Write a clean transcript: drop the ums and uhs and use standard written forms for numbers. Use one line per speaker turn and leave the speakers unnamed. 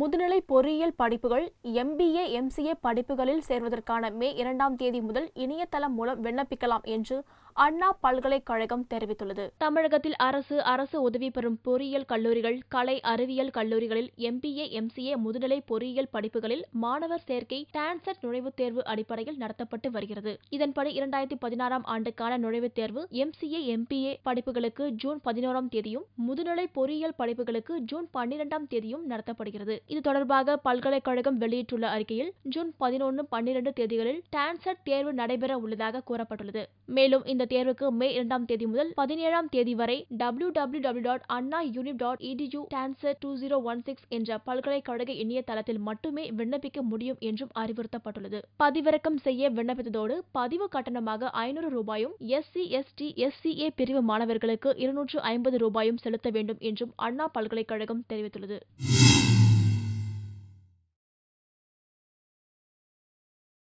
முதுநிலை பொறியியல் படிப்புகள் MBA, MCA படிப்புகளில் சேர்வதற்கான மே 2ஆம் தேதி முதல் இணையதளம் மூலம் விண்ணப்பிக்கலாம் என்று அண்ணா பல்கலைக்கழகம் தெரிவித்துள்ளது. தமிழகத்தில் அரசு உதவி பெறும் பொறியியல் கல்லூரிகள், கலை அறிவியல் கல்லூரிகளில் MBA, MCA முதுநிலை பொறியியல் படிப்புகளில் மாணவர் சேர்க்கை டான்செட் நுழைவுத் தேர்வு அடிப்படையில் நடத்தப்பட்டு வருகிறது. இதன்படி 2016ஆம் ஆண்டுக்கான நுழைவுத் தேர்வு MCA, MBA படிப்புகளுக்கு ஜூன் 11ஆம் தேதியும், முதுநிலை பொறியியல் படிப்புகளுக்கு ஜூன் 12ஆம் தேதியும் நடத்தப்படுகிறது. இது தொடர்பாக பல்கலைக்கழகம் வெளியிட்டுள்ள அறிக்கையில் ஜூன் 11, 12 தேதிகளில் டான்செட் தேர்வு நடைபெற உள்ளதாக கூறப்பட்டுள்ளது. மேலும் இந்த தேர்வுக்கு மே 2ஆம் தேதி முதல் 17ஆம் தேதி வரை www.annauniv.edu டான்செட் 2016 என்ற பல்கலைக்கழக இணையதளத்தில் மட்டுமே விண்ணப்பிக்க முடியும் என்றும் அறிவுறுத்தப்பட்டுள்ளது. பதிவிறக்கம் செய்ய விண்ணப்பித்ததோடு பதிவு கட்டணமாக 500 ரூபாயும், SC, ST, SCA பிரிவு மாணவர்களுக்கு 250 ரூபாயும் செலுத்த வேண்டும் என்றும் அண்ணா பல்கலைக்கழகம் தெரிவித்துள்ளது.